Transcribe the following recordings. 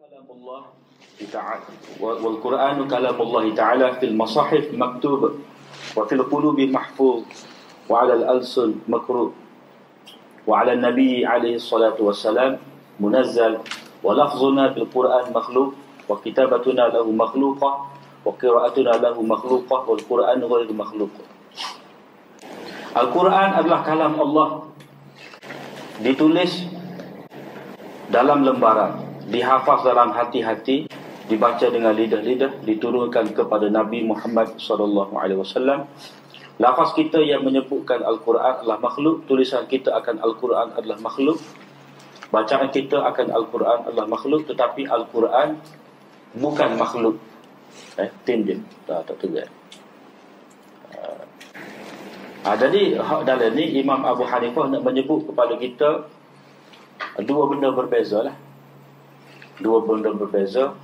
Kalamullah ta'ala wal Qur'anu kalamullah ta'ala fil masahif maktub wa fil qulubi mahfuz wa 'ala al-alsun makru wa 'ala an-nabi alaihi salatu wassalam munazzal wa lafzuna bil Qur'an makhluq wa kitabatuna lahu makhluqah wa qira'atuna lahu makhluqah wal Qur'anu ghairu makhluq. Al-Quran adalah kalam Allah, ditulis dalam lembaran, dihafaz dalam hati-hati, dibaca dengan lidah-lidah, diturunkan kepada Nabi Muhammad SAW. Lafaz kita yang menyebutkan Al-Quran adalah makhluk, tulisan kita akan Al-Quran adalah makhluk, bacaan kita akan Al-Quran adalah makhluk, tetapi Al-Quran bukan makhluk. Tinjau, tak tegas. Jadi dalam ni Imam Abu Hanifah nak menyebut kepada kita dua benda berbeza lah. Dua benda berbeza.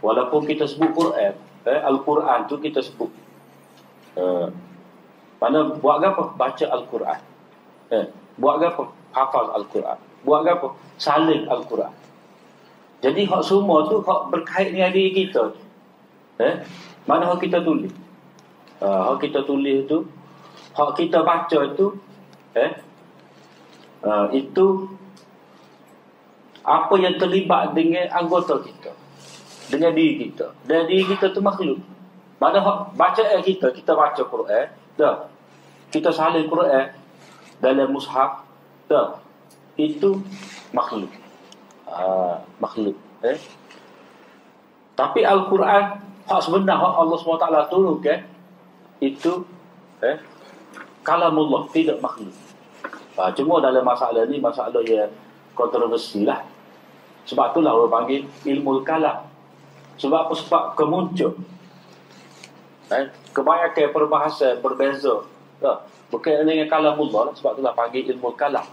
Walaupun kita sebut Quran, Al-Quran tu kita sebut. Mana buat apa? Baca Al-Quran. Buat apa? Hafal Al-Quran. Buat apa? Salin Al-Quran. Jadi hak semua tu hak berkait dengan diri kita. Mana hak kita tulis? Hak kita tulis tu, hak kita baca tu, itu apa yang terlibat dengan anggota kita, dengan diri kita. Dan diri kita tu makhluk. Mana hak bacaan kita baca Quran, dah. Kita salin Quran dalam mushaf, dah. Itu makhluk. Makhluk. Tapi Al-Quran, hak sebenar hak Allah SWT turunkan, itu kalamullah, tidak makhluk. Cuma dalam masalah ni masalah yang kontroversi lah. Sebab itulah orang panggil ilmu kalam. Sebab apa? Sebab kemuncul kebanyakan perbahasan berbeza, bukan dengan kalamullah lah. Sebab itulah panggil ilmu kalam.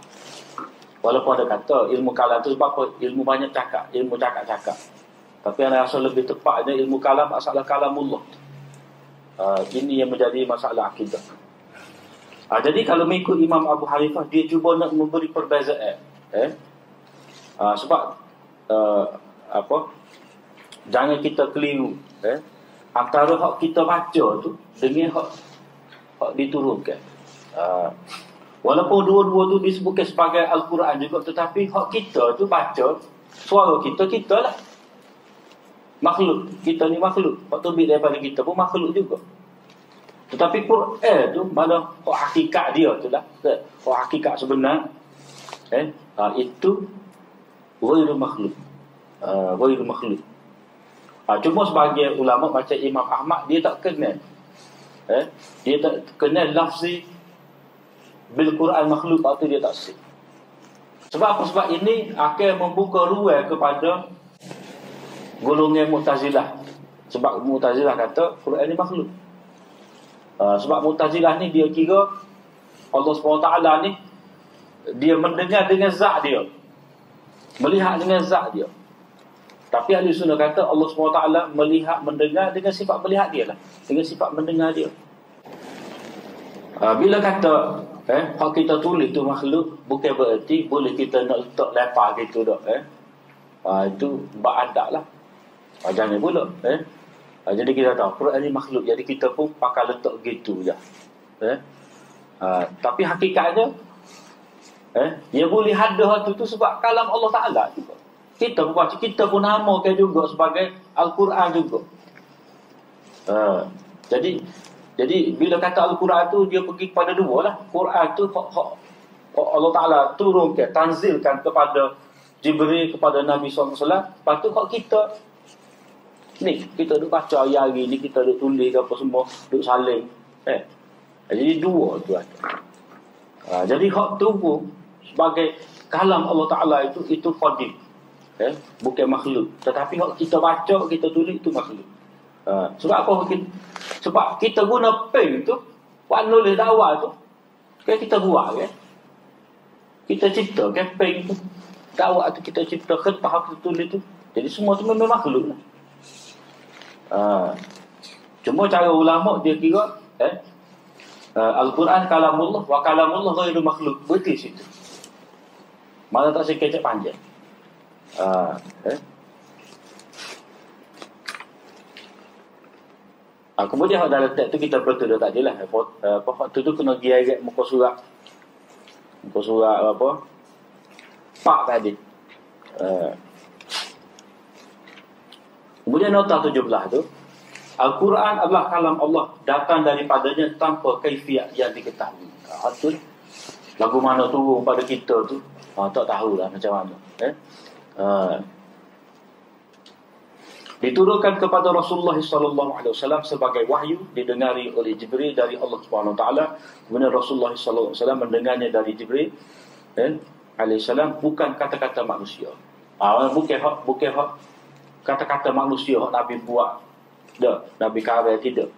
Walaupun ada kata ilmu kalam tu sebab apa? Ilmu banyak cakap, ilmu cakap-cakap. Tapi yang rasa lebih tepatnya ilmu kalam masalah kalamullah. Ini yang menjadi masalah akidah. Jadi kalau mengikut Imam Abu Hanifah, dia cuba nak memberi perbezaan. Sebab jangan kita keliru antara hak kita baca tu dengan hak diturunkan. Walaupun dua-dua tu disebutkan sebagai Al-Quran juga, tetapi hak kita tu baca, suara kita lah makhluk. Kita ni makhluk. Hak terbit daripada kita pun makhluk juga. Tetapi Quran tu mana hak hakikat dia tu lah. Hak hakikat sebenar. Itu ghairu makhluk. Ghairu makhluk. Cuma sebagai ulama macam Imam Ahmad, dia tak kenal. Dia tak kenal lafzi bil Quran makhluk, atau dia tak sih. Sebab apa? Sebab ini akan membuka ruang kepada golongan Mu'tazilah. Sebab Mu'tazilah kata Quran ni makhluk. Sebab Mu'tazilah ni dia kira Allah SWT ni dia mendengar dengan zat dia, melihat dengan zat dia. Tapi Ahli Sunnah kata Allah SWT melihat, mendengar dengan sifat melihat dia lah, dengan sifat mendengar dia. Bila kata hak kita tulis tu makhluk, bukan bererti boleh kita nak letak lepas gitu dah. Itu ba'adak lah. Jangan pula. Jadi kita tahu Quran ni makhluk, jadi kita pun pakai letak gitu je. Tapi hakikatnya dia boleh ada tu sebab kalam Allah Ta'ala juga. Kita pun baca, kita pun namakan juga sebagai Al-Quran juga. Jadi bila kata Al-Quran tu, dia pergi kepada dua lah. Quran tu Allah Ta'ala turunkan, tanzilkan kepada Jibril, kepada Nabi SAW. Lepas tu hak kita ni, kita duk baca hari ni, kita duk tulis apa semua, duk saling. Jadi dua tu ada. Jadi hak tu pun sebagai kalam Allah Ta'ala itu qadim. Bukan makhluk. Tetapi hak kita baca, kita tulis itu makhluk. Sebab apa? Sebab kita guna pen tu, buat nulis dakwah tu, kan kita buat kan? Kita cipta kan pen tu, dakwah tu kita cipta, kertas kita tulis tu. Jadi semua tu memang makhluk lah. Cuma cara ulama dia kira Al-Quran kalamullah wa kalamullah ghairu makhluk. Betul situ. Mana tak sekecek panjang. Kemudian hak dalam teks tu kita betul dah tadi lah. Hak tu kena giat muka surat. Muka surat apa? Pak tadi. Kemudian nota 17 tu, Al-Quran adalah kalam Allah, datang daripadanya tanpa kaifiat yang diketahui. Itu lagu mana turun pada kita tu, tak tahulah macam mana. Diturunkan kepada Rasulullah SAW sebagai wahyu, didengari oleh Jibril dari Allah SWT. Kemudian Rasulullah SAW mendengarnya dari Jibril alaihissalam, bukan kata-kata manusia. Bukan hak kata-kata manusia hak Nabi buat. Tak, Nabi karya tidak.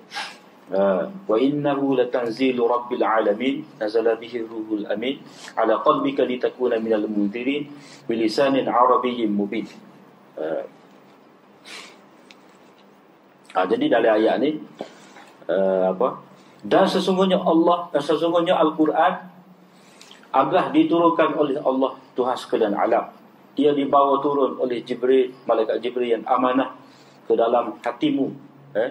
Wa innahu latanzilu rabbil alamin nazala bihi ruhul amin ala qalbika litakuna minal munzirin bilisanin arabiyyin mubin. Jadi dalam ayat ni dan sesungguhnya Al-Quran adalah diturunkan oleh Allah Tuhan sekalian alam. Ia dibawa turun oleh Jibril, malaikat Jibril yang amanah ke dalam hatimu,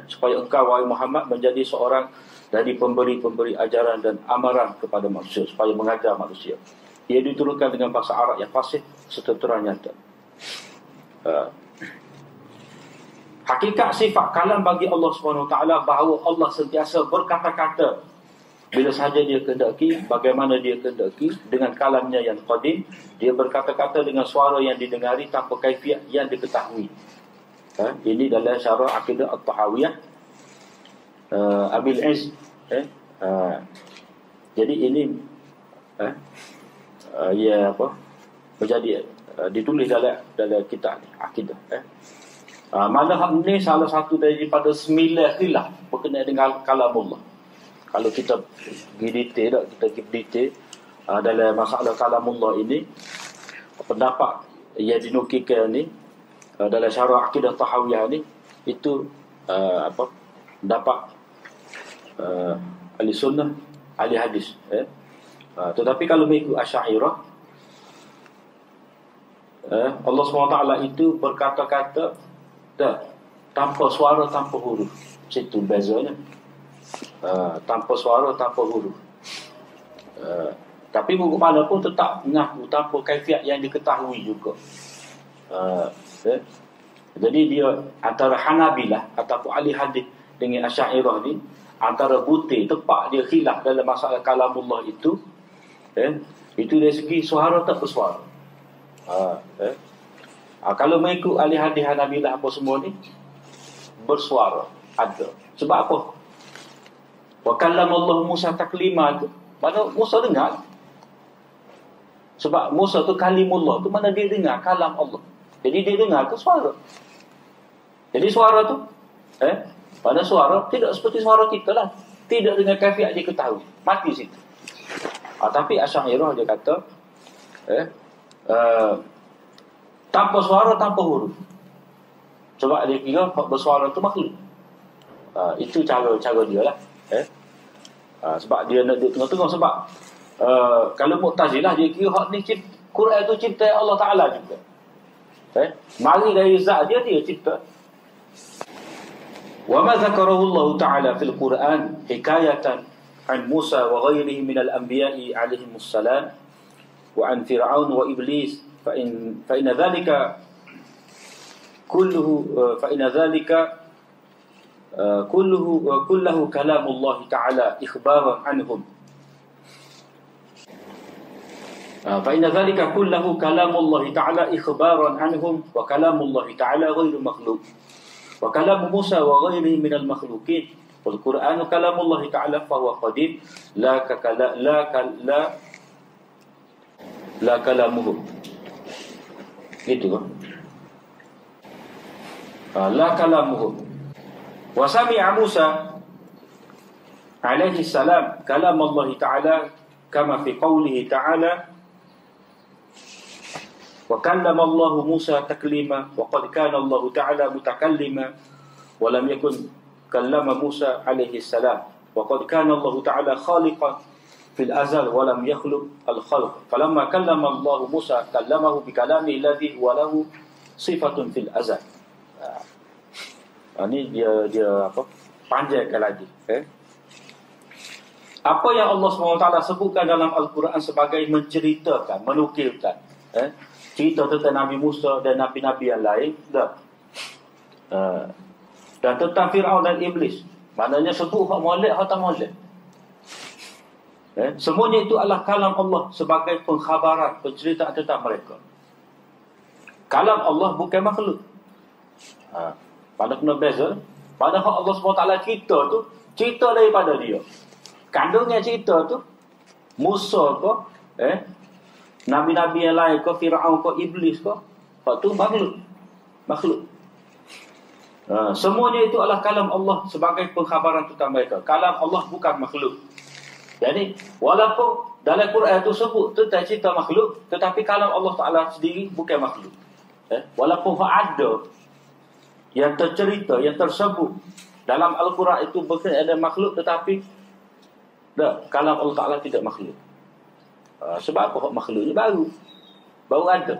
supaya engkau wahai Muhammad menjadi seorang dari pemberi ajaran dan amaran kepada manusia, supaya mengajar manusia. Ia diturunkan dengan bahasa Arab yang fasih serta terang nyata. Hakikat sifat kalam bagi Allah SWT bahawa Allah sentiasa berkata-kata bila sahaja dia kehendaki, bagaimana dia kehendaki, dengan kalamnya yang qadim. Dia berkata-kata dengan suara yang didengari tanpa kaifiat yang diketahui. Ini dalam syarah akidah At-Tahawiyah Abil Izz. Jadi ini menjadi ditulis dalam kitab ni, akidah. Mana hak ni salah satu daripada 9 khilaf berkenaan dengan kalamullah. Kalau kita pergi detail, dalam masalah kalamullah ini, pendapat yang dinukilkan ni dalam syarah akidah Tahawiyah ni, itu pendapat ahli sunnah, ahli hadis. Tetapi kalau mengikut Asy'ariyah, Allah SWT itu berkata-kata tanpa suara, tanpa huruf. Situ bezanya. Tanpa suara, tanpa huruf. Tapi bagaimana pun tetap mengaku tanpa kaifiat yang diketahui juga. Jadi dia antara Hanabilah ataupun ahli hadis dengan Asy'ariyah ni, antara butir tepat dia khilaf dalam masalah kalamullah itu, itu dari segi suara tak bersuara. Kalau mengikut ahli hadis Hanabilah apa semua ni bersuara, ada. Sebab apa? Wa kallamallahu Musa taklima tu, mana Musa dengar. Sebab Musa tu kalimullah tu, mana dia dengar kalam Allah. Jadi dia dengar tu suara. Jadi suara tu pada suara tidak seperti suara kita lah, tidak dengan kaifiat dia ketahui, mati situ. Tapi Asy'ariyah dia kata tanpa suara, tanpa huruf. Sebab dia kira bersuara tu makhluk. Itu cara dia lah. Sebab dia nak duduk tengah-tengah. Sebab kalau Mu'tazilah dia kira hak ni Quran tu cipta Allah Ta'ala juga. Mari dari zat dia cipta. Wa ma dzakarahu Allah Ta'ala fil Quran hikayatan an Musa wa ghairihi min al-anbiya'i alaihimus salam wa an Fir'aun wa Iblis fa inna dhalika kulluhu kalamullah Ta'ala ikhbaran anhum. فإن ذلك كله كلام الله تعالى إخبارا عنهم وكلام الله تعالى غير مخلوق وكلام موسى وغيره من المخلوقين والقرآن كلام الله تعالى فهو قديم لا كلامهم gitu kan. La kalamuhum wa sami'a Musa alaihi salam kalam Allah Ta'ala kama fi qawlihi ta'ala wa kallama Allah Musa taklima wa qad kana Allah Ta'ala mutakallima wa lam yakun kallama Musa alaihi salam wa qad kana Allah Ta'ala khaliqan fil azal wa lam yakhluq al khalq falamma kallama Allah Musa kallamahu bi kalami alladhi huwa lahu sifatun fil azal. Ini dia apa? panjangkan lagi. Apa yang Allah SWT sebutkan dalam Al-Quran sebagai menceritakan, menukilkan cerita tentang Nabi Musa dan Nabi-Nabi yang lain, dan tentang Fir'aun dan Iblis, maknanya sebut hak molek, hak tak molek. Semuanya itu adalah kalam Allah sebagai pengkhabaran, penceritaan tentang mereka. Kalam Allah bukan makhluk. Pada kena beza. Pada hak Allah SWT cerita tu, cerita daripada dia. Kandungnya cerita tu, Musa ko, Nabi-Nabi yang lain ko, Fir'aun ko, Iblis ko, hak tu makhluk. Makhluk. Semuanya itu adalah kalam Allah sebagai pengkhabaran tentang mereka. Kalam Allah bukan makhluk. Jadi, walaupun dalam Quran itu sebut tentang cerita makhluk, tetapi kalam Allah Ta'ala sendiri bukan makhluk. Walaupun ada yang tercerita, yang tersebut dalam Al-Quran itu bukan ada makhluk, tetapi kalam Allah Ta'ala tidak makhluk. Sebab apa makhluk ini baru ada.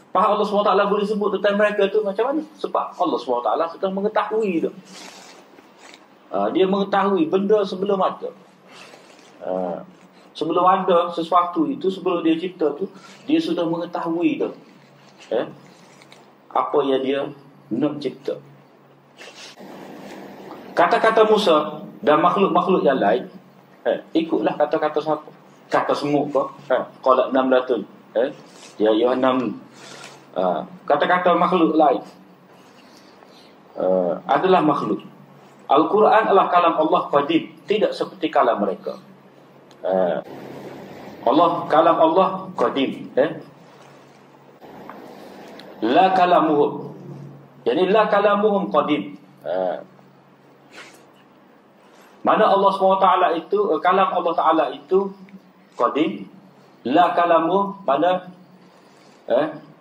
Faham Allah SWT boleh sebut tentang mereka tu macam mana? Sebab Allah SWT sudah mengetahui tu. Dia mengetahui benda sebelum ada. Sebelum ada sesuatu itu, sebelum dia cipta tu, dia sudah mengetahui tu. Apa yang dia nak cipta. Kata-kata Musa dan makhluk-makhluk yang lain, ikutlah kata-kata siapa? Kata semut ke? Qalat namlatun. Ya Yohanam. Kata-kata makhluk lain adalah makhluk. Al-Quran adalah kalam Allah qadim, tidak seperti kalam mereka. Kalam Allah qadim. La kalamuhum. Jadi la kalamuhum qadim. Mana Allah SWT itu, kalam Allah Ta'ala itu qadim. La kalamuhum, mana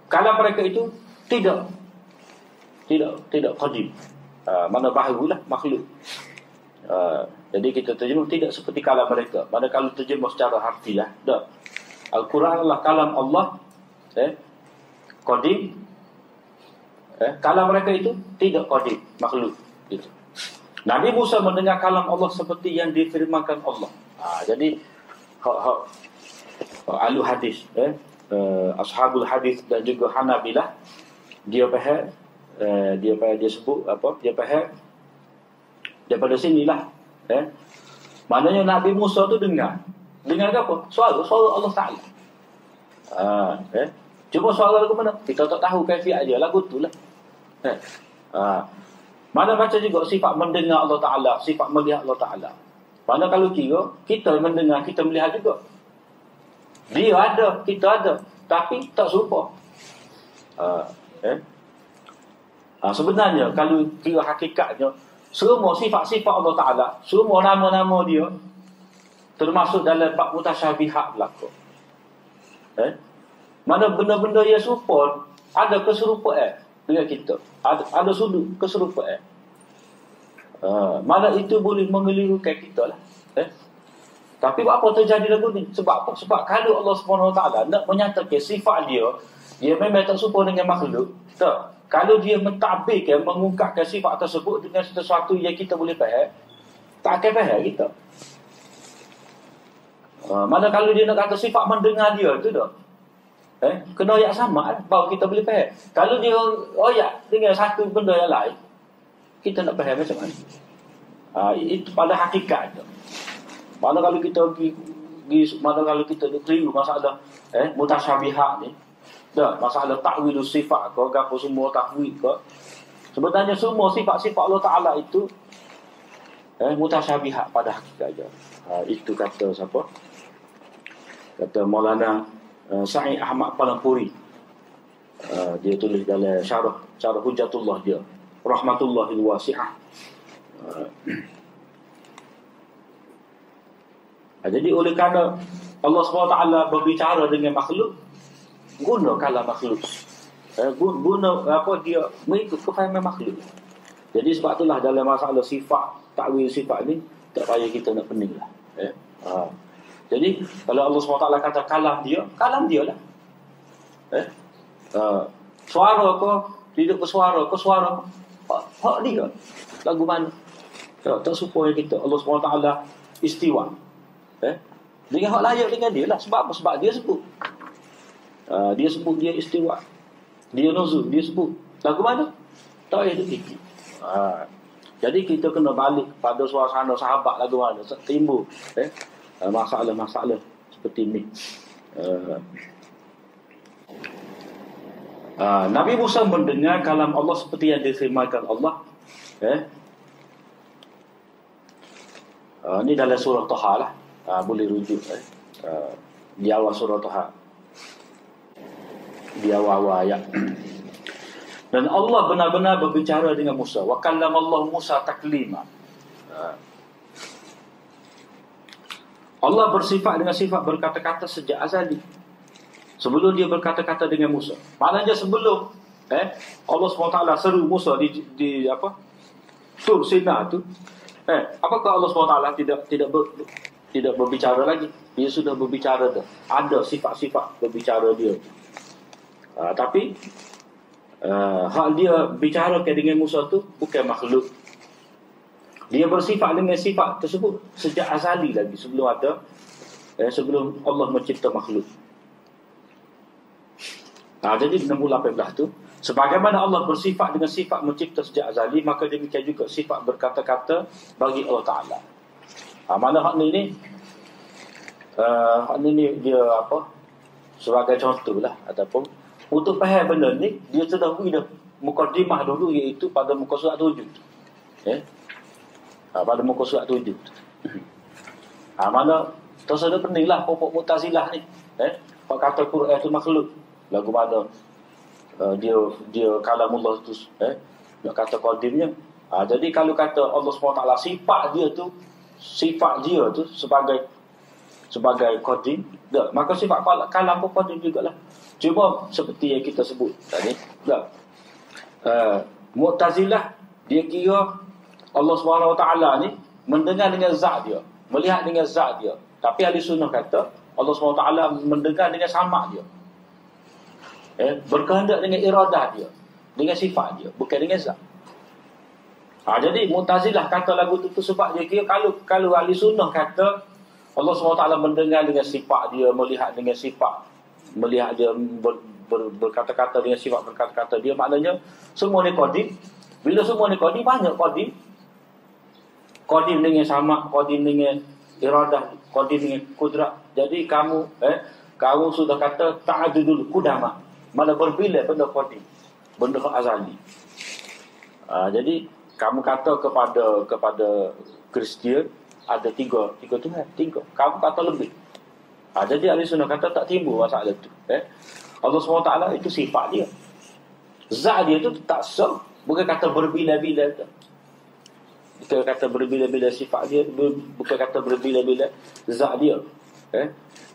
kalam mereka itu tidak qadim. Mana baharulah makhluk. Jadi kita terjemah tidak seperti kalam mereka. Mana kalau terjemah secara harfiah, Al-Quran adalah kalam Allah qadim. Kalam mereka itu tidak qadim, makhluk itu. Nabi Musa mendengar kalam Allah seperti yang difirmankan Allah. Jadi ahli hadis, ashabul hadis dan juga Hanabilah, dia faham, dia sebut apa? Dia faham daripada sinilah. Maknanya Nabi Musa tu dengar apa? Suara Allah Ta'ala. Cuma suara lagu mana? Kita tak tahu kaifiat dia, lagu tu lah. Mana baca juga sifat mendengar Allah Ta'ala, sifat melihat Allah Ta'ala. Mana kalau kira, kita mendengar, kita melihat juga. Dia ada, kita ada, tapi tak serupa. Sebenarnya kalau kira hakikatnya, semua sifat-sifat Allah Ta'ala, semua nama-nama dia, termasuk dalam bab mutasyabihat berlaku. Mana benda-benda yang serupa, ada keserupaan dengan kita, ada sudut keserupaan. Mana itu boleh mengelirukan kita lah. Tapi apa terjadi lagu ni? Sebab apa? Sebab kalau Allah SWT nak menyatakan sifat dia memang tak serupa dengan makhluk. Tak. Kalau dia mentadbirkan, mengungkapkan sifat tersebut dengan sesuatu yang kita boleh faham, tak akan faham kita. Mana kalau dia nak kata sifat mendengar dia tu dah, kena ayat sama baru kita boleh faham. Kalau dia ayat dengan satu benda yang lain, kita nak faham macam mana? Itu pada hakikat tu. Mana kalau kita mana kalau kita keliru masalah mutasyabihat ni, masalah ta'wil sifat ke apa semua ta'wil ke, sebenarnya semua sifat-sifat Allah Ta'ala itu mutasyabihat pada hakikat je. Itu kata siapa? Kata Maulana Sa'id Ahmad Palampuri. Dia tulis dalam syarah Hujjatullah dia, Rahmatullahil Wasi'ah. Jadi oleh kerana Allah SWT berbicara dengan makhluk, guna kalam makhluk, guna apa dia mengikut kefahaman makhluk. Jadi sebab itulah dalam masalah sifat, takwil sifat ni tak payah kita nak pening lah. Jadi kalau Allah SWT kata kalam dia lah. Suara ke, tidak bersuara ke, suara hak dia. Lagu mana? Tak supaya kita Allah SWT istiwa. Dengan hak layak dengan dia lah. Sebab apa? Sebab dia sebut. Dia sebut dia istiwa. Dia nuzul, dia sebut. Lagu mana? Tak payah fikir. Jadi kita kena balik pada suasana sahabat lagu mana. Timbul masalah-masalah seperti ini. Nabi Musa mendengar kalam Allah seperti yang difirmankan Allah. Ini dalam surah Taha lah. Boleh rujuk di awal surah Taha, di awal ayat. Dan Allah benar-benar berbicara dengan Musa. Wa kallamallahu Musa taklima. Allah bersifat dengan sifat berkata-kata sejak azali. Sebelum dia berkata-kata dengan Musa. Maknanya sebelum Allah SWT seru Musa di apa? Sur Sina tu. Apakah Allah SWT tidak berbicara lagi? Dia sudah berbicara dah. Ada sifat-sifat berbicara dia. Tapi hal dia bicara dengan Musa tu bukan makhluk. Dia bersifat dengan sifat tersebut sejak azali lagi, sebelum ada sebelum Allah mencipta makhluk. Jadi 18 tu, sebagaimana Allah bersifat dengan sifat mencipta sejak azali, maka demikian juga sifat berkata-kata bagi Allah Ta'ala. Mana hak ni dia apa? Sebagai contoh lah, ataupun untuk faham benda ni, dia sudah beri dah mukadimah dulu, iaitu pada muka surat 7. Pada muka surat 7. Mana tersedia pening lah pokok Mu'tazilah ni. Pak kata Quran itu makhluk. Lagu mana dia kalamullah tu nak kata qadimnya. Jadi kalau kata Allah SWT sifat dia tu sebagai qadim, maka sifat kalam pun qadim jugalah. Cuma seperti yang kita sebut tadi, Mu'tazilah dia kira Allah SWT ni mendengar dengan zat dia, melihat dengan zat dia. Tapi ahli sunnah kata Allah SWT mendengar dengan sama dia, berkehendak dengan iradah dia, dengan sifat dia, bukan dengan zat. Jadi Mu'tazilah kata lagu tu sebab dia kira kalau ahli sunnah kata Allah SWT mendengar dengan sifat dia, melihat dengan sifat, melihat dia berkata-kata dengan sifat berkata-kata dia, maknanya semua ni qadim. Bila semua ni qadim, banyak qadim. Qadim dengan sama, qadim dengan iradah, qadim dengan kudrat. Jadi kamu sudah kata ta'adudul qudama, mana berbila benda qadim, benda azali. Jadi kamu kata kepada Kristian ada tiga Tuhan, tiga. Kamu kata lebih. Jadi ahli sunnah kata tak timbul masalah itu. Allah SWT itu sifat dia, zat dia itu tak sah. Bukan kata berbila-bila. Bukan kata berbila-bila sifat dia, bukan kata berbila-bila zat dia.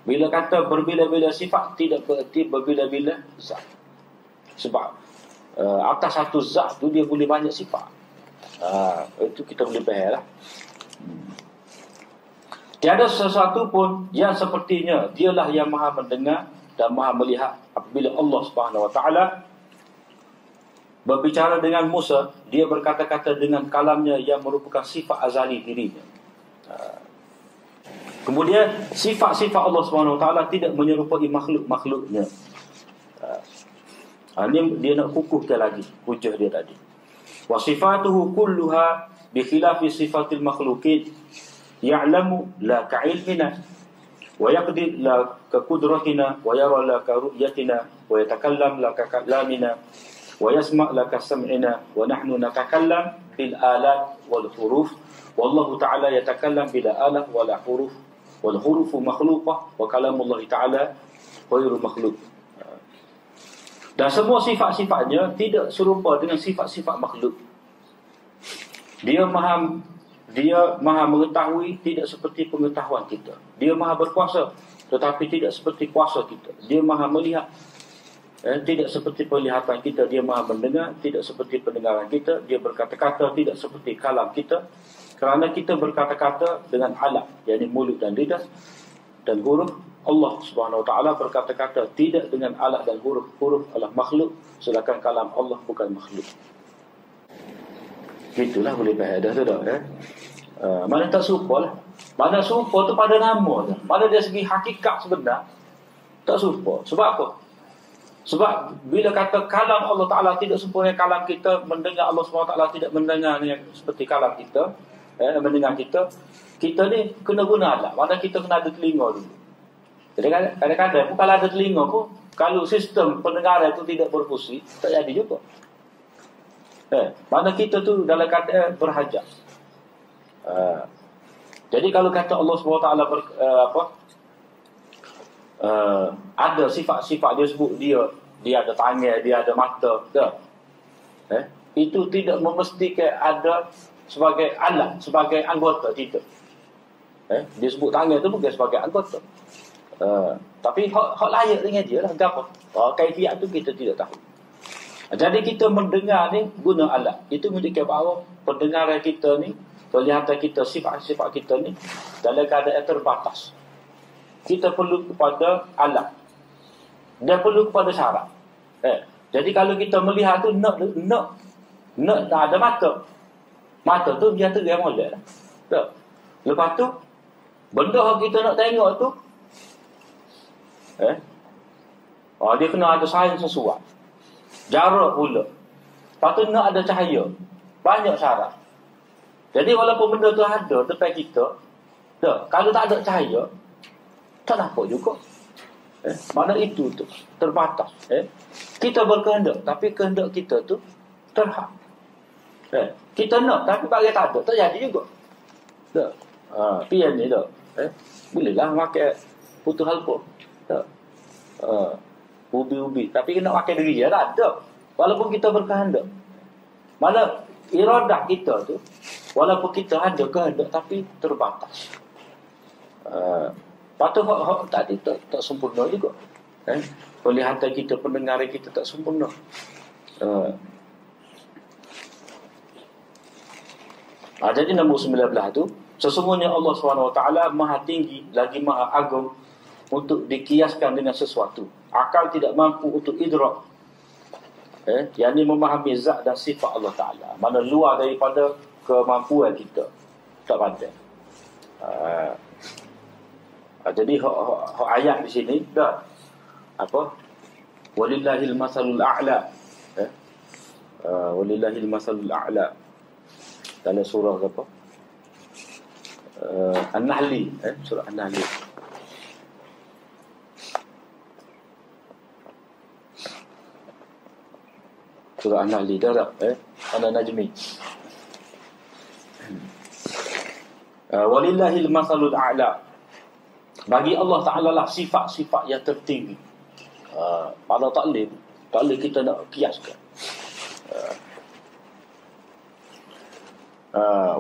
Bila kata berbila-bila sifat, tidak bererti berbila-bila zat. Sebab atas satu zat tu dia boleh banyak sifat. Itu kita boleh faham lah. Tiada sesuatu pun yang sepertinya. Dialah yang maha mendengar dan maha melihat. Apabila Allah SWT berbicara dengan Musa, dia berkata-kata dengan kalamnya yang merupakan sifat azali dirinya. Kemudian sifat-sifat Allah SWT tidak menyerupai makhluk-makhluknya. Ini dia nak kukuhkan lagi hujah dia tadi. Wa sifatuhu kulluha bi khilafi sifatil makhluqin ya'lamu la ka'ilmina wa yaqdir la ka qudratina wa yara la ka ru'yatina wa yatakallam la ka kalamina wa yasma' la ka sam'ina wa nahnu natakallam bil alat wal huruf wallahu ta'ala yatakallam bila alat wal huruf wal hurufu makhluqah wa kalamullah ta'ala ghairu makhluq. Dan semua sifat-sifatnya tidak serupa dengan sifat-sifat makhluk. Dia maha mengetahui, tidak seperti pengetahuan kita. Dia maha berkuasa, tetapi tidak seperti kuasa kita. Dia maha melihat, tidak seperti penglihatan kita. Dia maha mendengar, tidak seperti pendengaran kita. Dia berkata-kata, tidak seperti kalam kita. Kerana kita berkata-kata dengan alat, yakni mulut dan lidah dan huruf. Allah Subhanahu Wa Taala berkata-kata tidak dengan alat dan huruf. Huruf adalah makhluk, sedangkan kalam Allah bukan makhluk. Gitulah boleh faham dah tu dah. Mana tak serupa lah. Mana serupa tu pada nama je. Mana dari segi hakikat sebenar tak serupa. Sebab apa? Sebab bila kata kalam Allah Ta'ala tidak sempurna kalam kita, mendengar Allah SWT tidak mendengar yang seperti kalam kita, mendengar kita, kita ni kena guna alat. Mana kita kena ada telinga dulu. Jadi kadang-kadang pun kalau ada telinga pun, kalau sistem pendengaran itu tidak berfungsi, tak jadi juga. Mana kita tu dalam keadaan berhajat. Jadi kalau kata Allah SWT ada sifat-sifat dia sebut dia ada tangan, dia ada mata, itu tidak memestikan ada sebagai alat, sebagai anggota kita. Dia sebut tangan tu bukan sebagai anggota. Tapi hak layak dengan dia lah. Gapo? Kaifiat tu kita tidak tahu. Jadi kita mendengar ni guna alat. Itu menunjukkan bahawa pendengaran kita ni, penglihatan kita, sifat-sifat kita ni dalam keadaan terbatas. Kita perlu kepada alat. Dia perlu kepada syarat. Jadi kalau kita melihat tu nak tak ada mata. Mata tu biar terang molek lah. Tak. Lepas tu benda yang kita nak tengok tu dia kena ada sains sesuai. Jarak pula. Lepas tu nak ada cahaya. Banyak syarat. Jadi walaupun benda tu ada depan kita, kalau tak ada cahaya, tak nampak juga. Mana itu tu terbatas. Kita berkehendak, tapi kehendak kita tu terhad. Kita nak, tapi bagi tak ada, tak jadi juga. Pian ni tak. Bolehlah makan putus halpa. Ubi-ubi, tapi kena makan diri je tak ada. Walaupun kita berkehendak. Mana iradah kita tu, walaupun kita ada kehendak, tapi terbatas. Patut hak tadi tak sempurna juga. Penglihatan kita, pendengaran kita tak sempurna. Jadi nombor 19 tu, sesungguhnya Allah SWT maha tinggi lagi maha agung untuk dikiaskan dengan sesuatu. Akal tidak mampu untuk idrak. Yang ini memahami zat dan sifat Allah Ta'ala. Mana luar daripada kemampuan kita. Tak pandai. Jadi hak ayat di sini dah apa? Walillahil masalul a'la. Walillahil masalul a'la. Dalam surah apa? An-Nahli, surah An-Nahli. Surah An-Nahli dah An-Najmi. Walillahil masalul a'la. Bagi Allah Ta'ala lah sifat-sifat yang tertinggi. Kalau tak boleh kita nak kiaskan.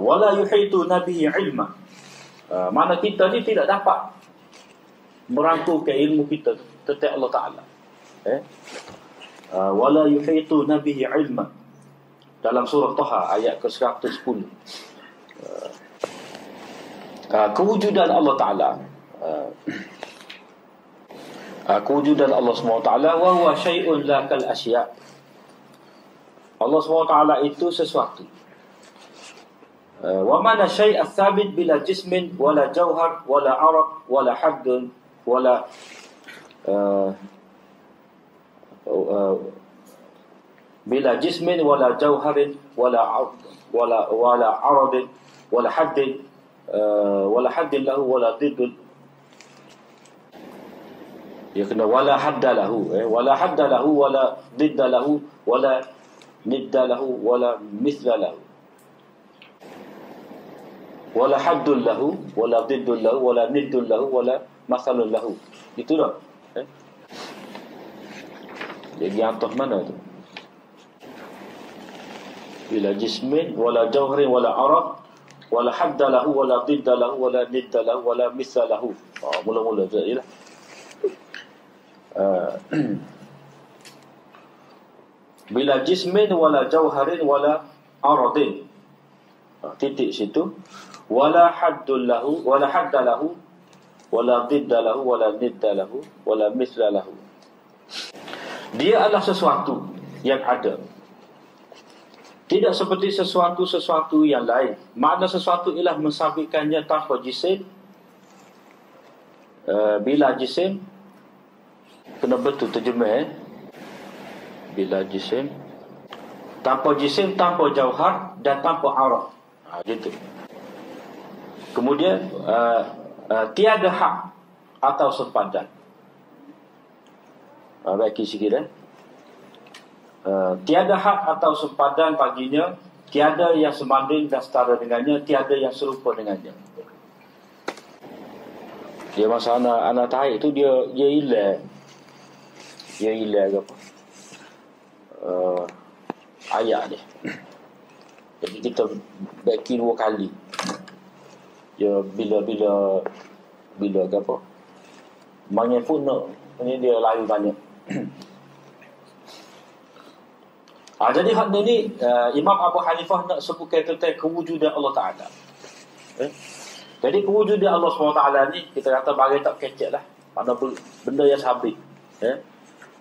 Wala yuhitu nabihi ilma. Mana kita ni tidak dapat merangkulkan ilmu kita tentang Allah Ta'ala. Wala yuhitu nabihi ilma. Dalam surah Taha ayat ke-110. Kewujudan Allah Ta'ala, kewujudan Allah SWT, wa huwa syai'un la kal asya'. Allah SWT itu sesuatu. Wa mana syai' ats-tsabit bila jismin wala jauhar wala araq wala haddun wala bila jismin wala jauharin wala aradin wala haddin wala haddin lahu wala diddun. Dia kena wala hadda lahu, wala hadda lahu wala didda lahu wala nidda lahu wala mithla lahu wala haddun lahu wala diddun lahu wala niddun lahu wala masalun lahu. Itu dah. Jadi atas mana tu? Bila jismin wala jawhrin wala arab wala hadda lahu wala didda lahu wala nidda lahu wala mithla lahu. Mula-mula je lah. Bila jismin wala jauharin wala aradin, titik situ, wala haddul lahu wala hadda lahu wala didda lahu wala nidda lahu wala mithla lahu. Dia adalah sesuatu yang ada, Tidak seperti sesuatu yang lain. Makna sesuatu ialah mensabitkannya tanpa jisim. Bila jisim, kena betul terjemah. Bila jisim, tanpa jisim, tanpa jauhar dan tanpa arah. Gitu. Kemudian tiada hak atau sempadan. Baik sikit tiada hak atau sempadan baginya, tiada yang sebanding dan setara dengannya, tiada yang serupa dengannya. Dia masa anak taik tu dia hilang ke apa? Ayat dia. Jadi kita backing 2 kali. Dia bila ke apa? Banyak pun nak ni dia layu banyak. Jadi hak ni Imam Abu Hanifah nak sebutkan tentang kewujudan Allah Ta'ala. Jadi kewujudan Allah SWT ni kita kata bagai tak kecek lah. Mana benda yang sabit.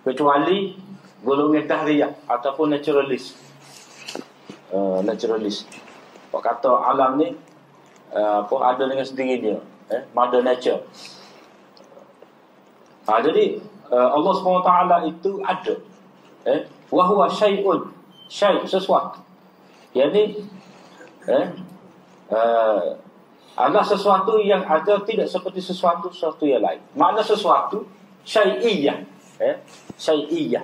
Kecuali golongan tahriyah ataupun naturalist. Pak kata alam ni ada dengan sendiri dia. Mother nature. Jadi Allah SWT itu ada. Wahuwa syai'un, sesuatu. Yani adalah sesuatu yang ada, tidak seperti sesuatu yang lain. Makna sesuatu syai'iyah. Syai'iyah.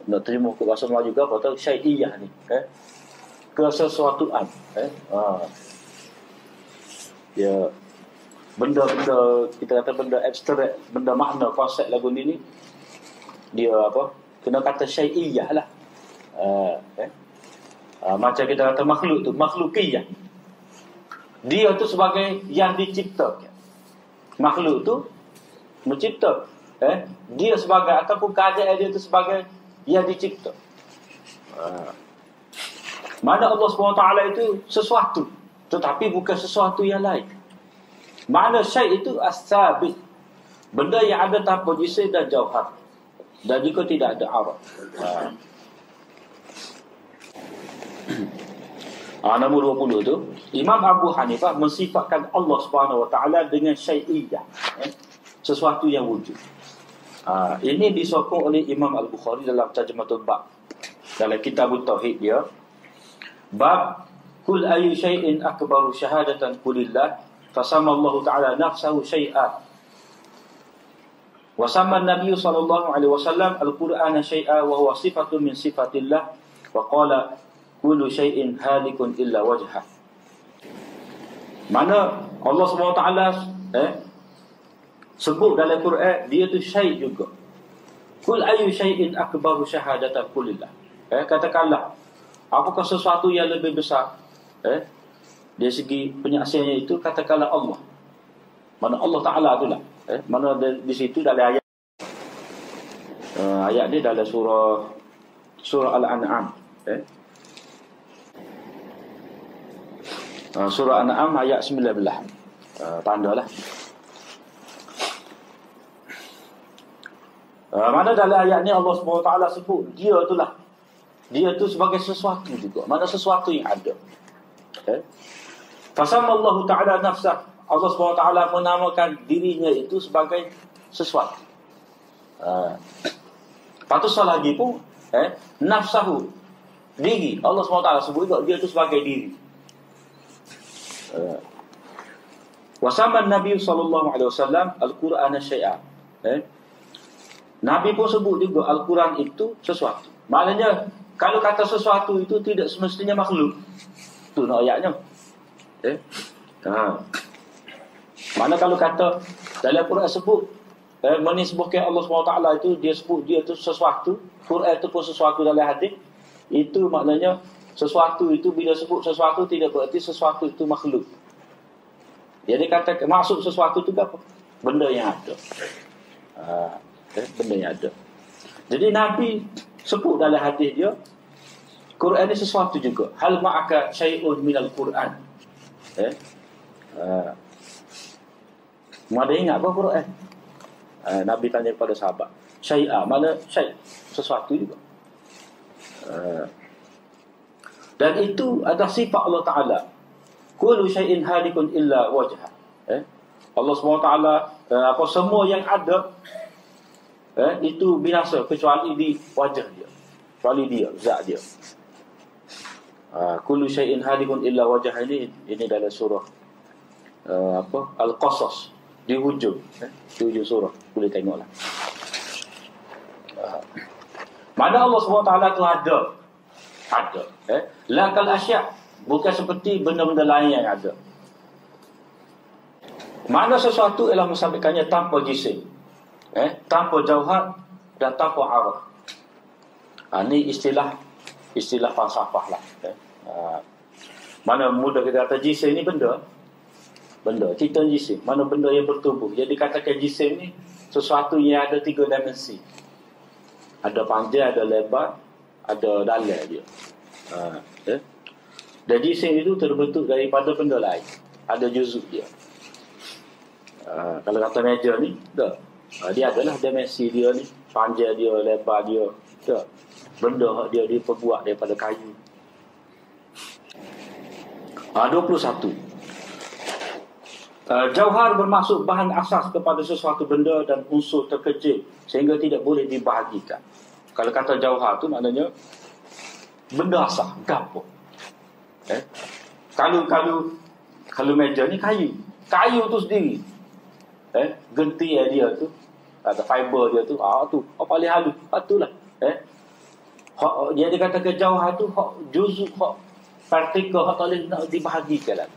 Nak terima ke bahasa Melayu juga apa tahu syai'iyah ni. Kesesuatuan. Ya, benda-benda kita kata benda abstrak, benda makna konsep lagu ni dia apa? Kena kata syai'iyah lah. Macam kita kata makhluk tu, makhlukiyah. Dia tu sebagai yang diciptakan. Makhluk tu mencipta. Dia sebagai ataupun keadaan dia tu sebagai yang dicipta. Mana Allah SWT itu sesuatu, tetapi bukan sesuatu yang lain. Makna syai' itu as-sabit, benda yang ada tanpa jisim dan jauhar, dan jika tidak ada arah. Nombor 20 tu Imam Abu Hanifah mensifatkan Allah Subhanahu Wa Taala dengan syai'iyah, sesuatu yang wujud. Ini disokong oleh Imam Al-Bukhari dalam Tarjumatul Bab, dalam kitab Tauhid dia, bab kul ayu syai'in akbaru syahadatan kulillah fasama Allah Ta'ala nafsahu syai'an wa sama Nabi sallallahu alaihi wasallam al-Qur'ana syai'a wa huwa sifatun min sifatillah wa qala kullu syai'in halikun illa wajhah. Mana Allah SWT sebut dalam Quran dia tu syai' juga. Kul ayu syai'in akbaru syahadatan kulillah. Katakanlah apakah sesuatu yang lebih besar dari segi penyaksiannya itu, katakanlah Allah. Mana Allah Ta'ala itulah. Mana di situ dalam ayat ayat ni dalam surah Al-An'am. Surah Al-An'am ayat 19. Tandalah. Mana dalam ayat ni Allah SWT sebut dia itulah. Dia tu sebagai sesuatu juga. Mana sesuatu yang ada. Fasama Allah Ta'ala nafsah. Allah SWT menamakan dirinya itu sebagai sesuatu. Patutlah lagi pun nafsahu, diri. Allah SWT sebut juga dia itu sebagai diri. Wasama Nabi sallallahu alaihi wasallam al-Qur'ana syai'a. Nabi pun sebut juga Al-Quran itu sesuatu. Maknanya kalau kata sesuatu itu tidak semestinya makhluk. Itu nak ayatnya. Mana kalau kata dalam Quran sebut menisbahkan Allah SWT itu, dia sebut dia itu sesuatu, Quran itu pun sesuatu dalam hadis, itu maknanya sesuatu itu bila sebut sesuatu tidak berarti sesuatu itu makhluk. Jadi kata maksud sesuatu itu apa? Benda yang ada. Benda yang ada. Jadi Nabi sebut dalam hadis dia Quran ini sesuatu juga. Hal ma'aka syai'un minal Quran. Ada ingat apa Quran? Nabi tanya kepada sahabat. syai'a, mana syai' sesuatu juga. Dan itu adalah sifat Allah Ta'ala. Kullu syai'in halikun illa wajha. Allah SWT, apa semua yang ada itu binasa kecuali di wajah dia, kecuali dia, zat dia. Kullu syai'in halikun illa wajha ini dalam surah Al-Qasas, di hujung surah, boleh tengoklah. Mana Allah SWT tu ada. La kal asya', bukan seperti benda-benda lain yang ada. Mana sesuatu ialah musabbikannya tanpa jisim, tanpa jauhar dan tanpa arah. Ini istilah falsafah lah. Mana mudah kita kata jisim ni benda, kita jisim. Mana benda yang bertubuh. Jadi katakan jisim ni sesuatu yang ada 3 dimensi. Ada panjang, ada lebar, ada dalam dia. Dan jisim itu terbentuk daripada benda lain. Ada juzuk dia. Kalau kata meja ni, dia adalah dimensi dia ni, panjang dia, lebar dia, benda dia diperbuat daripada kayu. 21. Jauhar bermaksud bahan asas kepada sesuatu benda dan unsur terkecil sehingga tidak boleh dibahagikan. Kalau kata jauhar tu maknanya benda asas, gapo. Kalau meja ni kayu tu sendiri. Genti dia tu, ada fiber dia tu, tu paling halus, patulah. Dia kata ke jauhar tu juzuk, partikel tak boleh nak dibahagikan lah.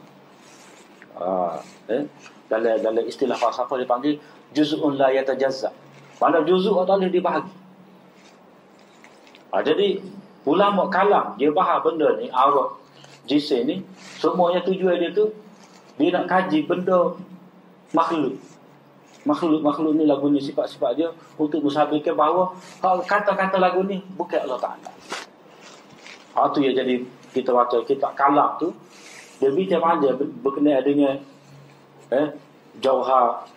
Dalam istilah falsafah dipanggil juz'un la yatajazza. Mana juzuk tak boleh dibahagi. Jadi ulama kalam dia bahas benda ni, arwah jisim ni, semuanya tujuan dia tu dia nak kaji benda makhluk ni, lagu ni, sifat-sifat dia, untuk musabihkan bahawa kata-kata lagu ni bukan Allah Ta'ala. Tu yang jadi kita baca kitab kalam tu, dia bincang dia berkenaan dengan jauhar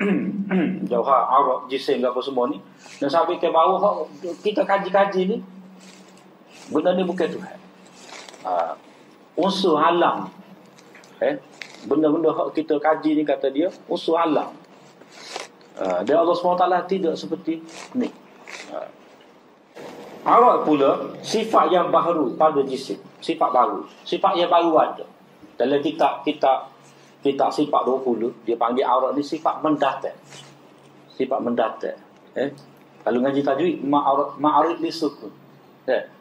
jauhar arwah jisim apa semua ni, dan sabitkan bahawa kita kaji-kaji ni benda ni bukan Tuhan. Unsur alam, benda-benda hak kita kaji ni, kata dia unsur alam. Dan Allah SWT tidak seperti ni. Arwah pula sifat yang baru pada jisim, sifat baru, sifat yang baru ada. Dalam kitab sifat 20, dia panggil arwah ni sifat mendatar. Sifat mendatar. Kalau ngaji tajwid, ma'arif li sukun.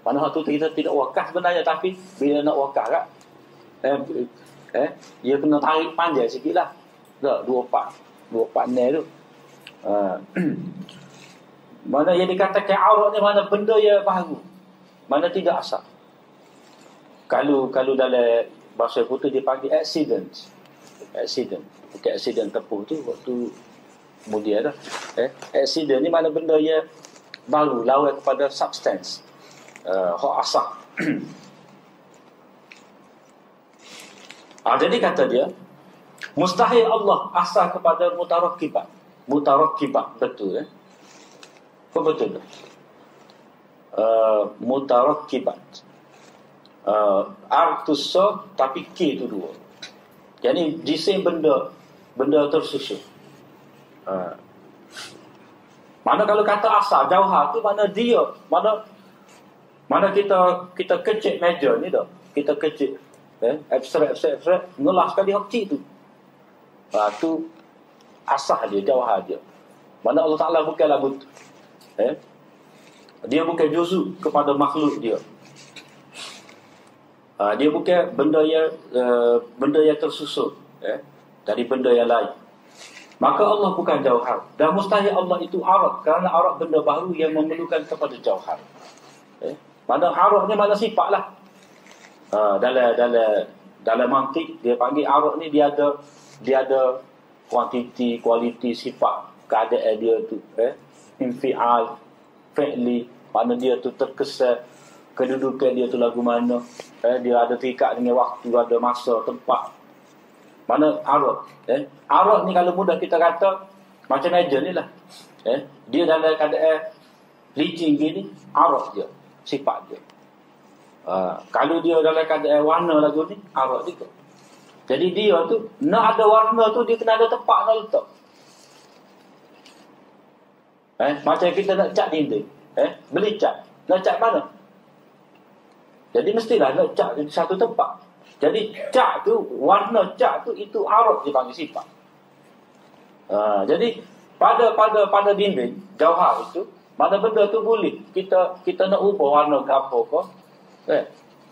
Mana hak tu kita tidak wakaf sebenarnya, tapi bila nak wakaf kan, dia kena tarik panjang sikit lah. 24 ni tu. Mana yang dikatakan aurat ni, mana benda yang baru, mana tidak asal. Kalau dalam bahasa putih dipanggil accident. Bukan accident tepuh tu waktu kemudian dah. Accident ni mana benda yang baru, lawan kepada substance, hak asal. Jadi kata dia, mustahil Allah asal kepada mutarakkibat, betul apa betul? Mutarakkibat, artus tapi K tu 2. Jadi jisim benda tersusun. Mana kalau kata asal jauhar tu, mana dia, mana kita kecil meja ni dah, kita kecil abstrak ngolah sekali hak cik tu. Tu asal dia, jauhar dia. Mana Allah Ta'ala bukanlah butuh. Dia bukan juzuk kepada makhluk dia. Dia bukan benda yang tersusun dari benda yang lain. Maka Allah bukan jauhar. Dan mustahil Allah itu arad, kerana arad benda baru yang memerlukan kepada jauhar. Mana arad ni mana sifat lah. Dalam mantik dia panggil arad ni, dia ada kualiti, sifat, keadaan dia tu, infial, fi'li, mana dia tu terkesan, kedudukan dia tu lagu mana, dia ada terikat dengan waktu, ada masa, tempat. Mana arad. Arad ni kalau mudah kita kata macam meja ni lah. Dia dalam keadaan licin gini, arak dia, sifat dia. Kalau dia dalam keadaan warna lagu ni, arak dia. Jadi dia tu nak ada warna tu dia kena ada tempat nak letak. Macam kita nak cat dinding, beli cat, nak cat mana? Jadi mestilah nak cat di satu tempat. Jadi cat tu, warna cat tu itu arak dia panggil sifat. Jadi pada dinding jauhar itu, mana benda tu boleh kita nak ubah warna ke apa ke.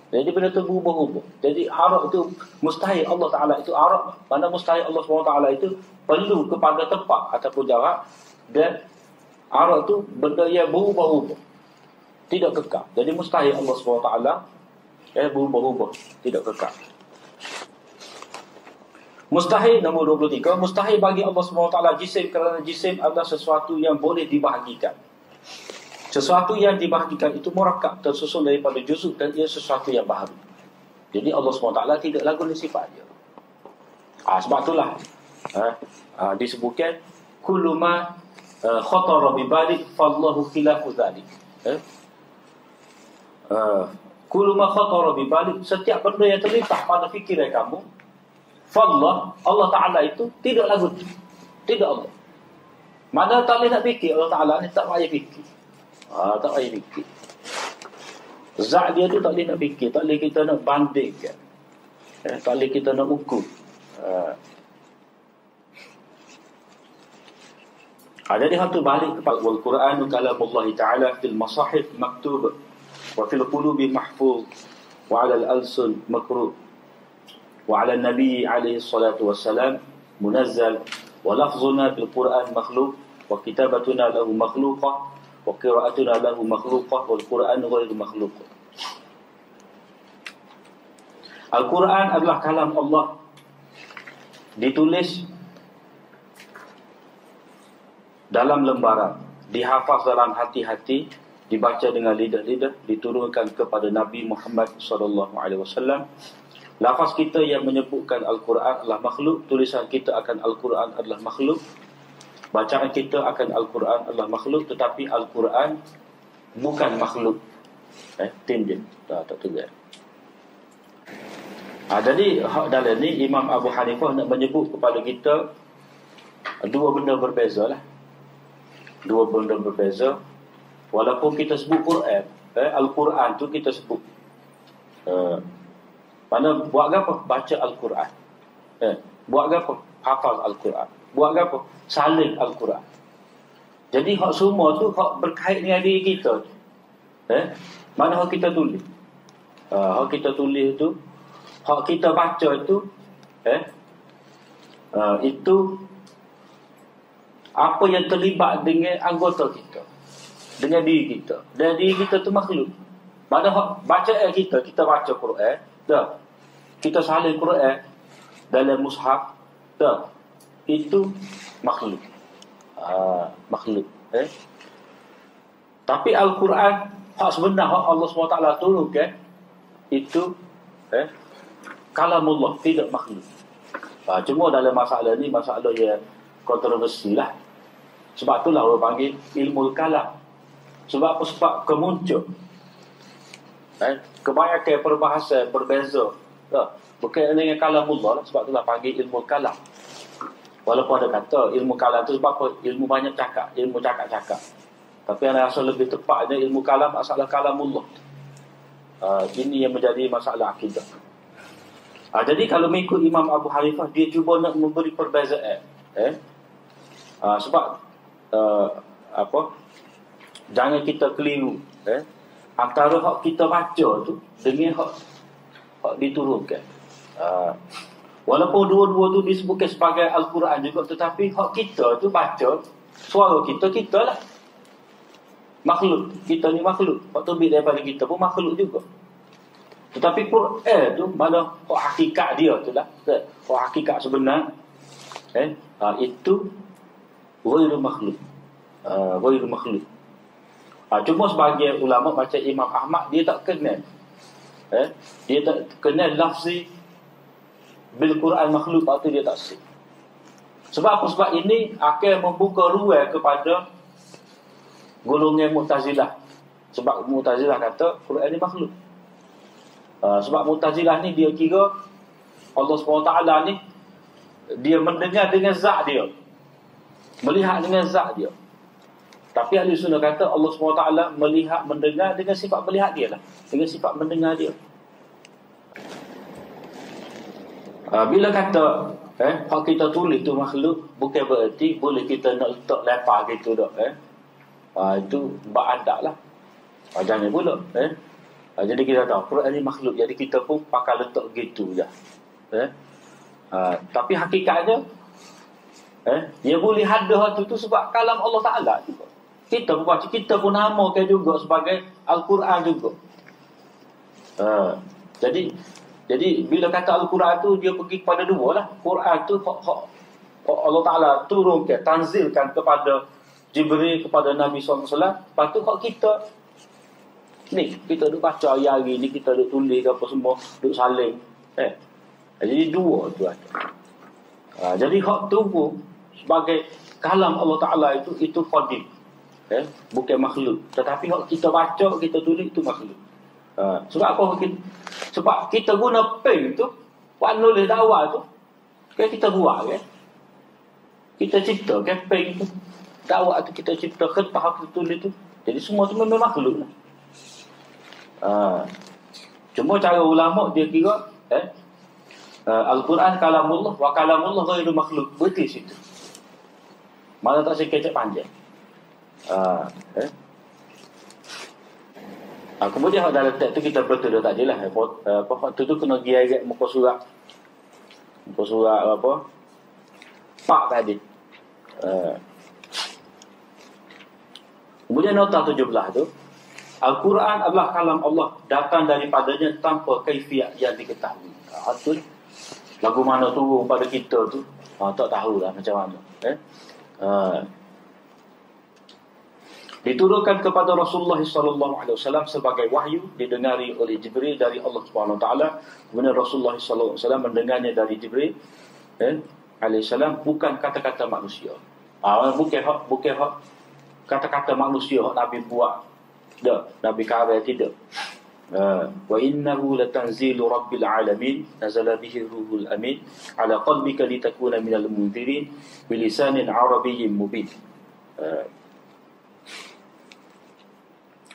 Jadi benda tu berubah-ubah. Jadi arak itu mustahil Allah Ta'ala itu arak. Mana mustahil Allah SWT itu perlu kepada tempat ataupun jarak. Dan arak itu benda yang berubah-ubah, tidak kekal. Jadi mustahil Allah SWT berubah-ubah, tidak kekal. Mustahil nombor 23. Mustahil bagi Allah SWT jisim, kerana jisim adalah sesuatu yang boleh dibahagikan. Sesuatu yang dibahagikan itu murakab, tersusun daripada juzuk, dan ia sesuatu yang baharu. Jadi Allah SWT tidak lagu sifat dia. Sebab itulah disebutkan kullu ma khatara bi balik fallahu khilafu dzalik. Kullu ma khatara bi balik, setiap benda yang terlintas pada fikiran kamu, fallah, Allah Ta'ala itu tidak lagu. Tidak Allah. Mana tak boleh nak fikir Allah Ta'ala ni, tak payah fikir. Tak payah fikir. Zat dia tu tak boleh nak fikir, tak boleh kita nak bandingkan, tak boleh kita nak ukur. Jadi hal tu balik kepada Al-Quran kalamullah Ta'ala fil masahif maktub wa fil qulubi mahfuz wa 'ala al-alsun makruh wa 'ala an-nabi alaihi salatu wassalam munazzal wa lafzuna bil Quran makhluq wa kitabatuna lahu makhluqah wa qira'atuna lahu makhluqah wal Quran ghairu makhluq. Al-Quran adalah kalam Allah, ditulis dalam lembaran, dihafaz dalam hati-hati, dibaca dengan lidah-lidah, diturunkan kepada Nabi Muhammad SAW. Lafaz kita yang menyebutkan Al-Quran adalah makhluk, tulisan kita akan Al-Quran adalah makhluk, bacaan kita akan Al-Quran adalah makhluk, tetapi Al-Quran bukan makhluk. Tinjau, tak tugas. Jadi dalam ni Imam Abu Hanifah nak menyebut kepada kita dua benda berbeza lah. Dua benda berbeza. Walaupun kita sebut Quran, Al-Quran tu kita sebut. Mana buat apa? Baca Al-Quran. Buat apa? Hafaz Al-Quran. Buat apa? Salin Al-Quran. Jadi hak semua tu hak berkait dengan diri kita. Mana hak kita tulis? Hak kita tulis tu, hak kita baca itu, itu apa yang terlibat dengan anggota kita, dengan diri kita. Dan diri kita tu makhluk. Mana bacaan kita baca Quran, dah. Kita salin Quran dalam mushaf, dah. Itu makhluk. Makhluk. Tapi Al-Quran, hak sebenar hak Allah SWT turunkan, itu kalamullah, tidak makhluk. Cuma dalam masalah ni, masalah yang kontroversi lah. Sebab itulah orang panggil ilmu kalam. Sebab apa? Sebab kemuncul. Kebanyakan perbahasan berbeza. Bukan dengan kalamullah lah. Sebab itulah panggil ilmu kalam. Walaupun ada kata ilmu kalam tu sebab apa? Ilmu banyak cakap. Ilmu cakap-cakap. Tapi yang rasa lebih tepatnya ilmu kalam masalah kalamullah. Ini yang menjadi masalah akidah. Jadi kalau mengikut Imam Abu Hanifah, dia cuba nak memberi perbezaan. Sebab jangan kita keliru antara hak kita baca tu dengan hak diturunkan. Walaupun dua-dua tu disebutkan sebagai Al-Quran juga, tetapi hak kita tu baca, suara kita lah makhluk. Kita ni makhluk. Hak terbit daripada kita pun makhluk juga. Tetapi Quran tu mana hak hakikat dia tu lah, hak hakikat sebenar, itu ghairu makhluk. Ghairu makhluk. Cuma sebagai ulama macam Imam Ahmad, dia tak kenal. Dia tak kenal lafzi bil Quran makhluk, waktu dia tak sih. Sebab apa? Sebab ini akan membuka ruang kepada golongan Mu'tazilah. Sebab Mu'tazilah kata Quran ni makhluk. Sebab Mu'tazilah ni dia kira Allah SWT ni dia mendengar dengan zat dia, melihat dengan zat dia. Tapi ahli sunnah kata Allah SWT melihat, mendengar dengan sifat melihat dia lah, dengan sifat mendengar dia. Bila kata hak kita tulis tu makhluk, bukan bererti boleh kita nak letak lepas gitu dak. Itu ba'adak lah. Jangan pula. Jadi kita tahu Quran ni makhluk, jadi kita pun pakai letak gitu je. Tapi hakikatnya dia boleh ada tu sebab kalam Allah Ta'ala juga. Kita pun baca, kita pun namakan juga sebagai Al-Quran juga. Jadi bila kata Al-Quran tu dia pergi kepada dua lah. Quran tu Allah Ta'ala turunkan, tanzilkan kepada Jibril, kepada Nabi SAW. Lepas tu kita ni, kita duk baca hari ni, kita duk tulis apa semua, duk saling. Jadi dua tu ada. Jadi hak tu pun sebagai kalam Allah Ta'ala itu qadim. Bukan makhluk. Tetapi hak kita baca, kita tulis itu makhluk. Sebab apa? Sebab kita guna pen tu, buat nulis dakwah tu, kan kita buat kan. Kita cipta kan pen tu. Dakwah tu kita cipta, kertas kita tulis tu. Jadi semua tu memang makhluk lah. Cuma cara ulama dia kira Al-Quran kalamullah wa kalamullah ghairu makhluk. Betul situ. Mana tak sekecek panjang. Kemudian dalam teks tu kita betul dah tak jelas. Apa tu kena giat muka surat. Muka surat apa? Pak tadi. Kemudian nota 17 tu, Al-Quran adalah kalam Allah, datang daripadanya tanpa kaifiat yang diketahui. Betul. Lagu mana turun pada kita tu tak tahulah macam mana. Diturunkan kepada Rasulullah SAW sebagai wahyu, didengari oleh Jibril dari Allah SWT. Kemudian Rasulullah SAW mendengarnya dari Jibril alaihissalam, bukan kata-kata manusia. Bukan hak kata-kata manusia hak Nabi buat. Tak, Nabi karya tidak. Wa innahu latanzilu rabbil alamin nazala bihi ruhul amin ala qalbika litakuna minal munzirin bilisanin arabiyyin mubin.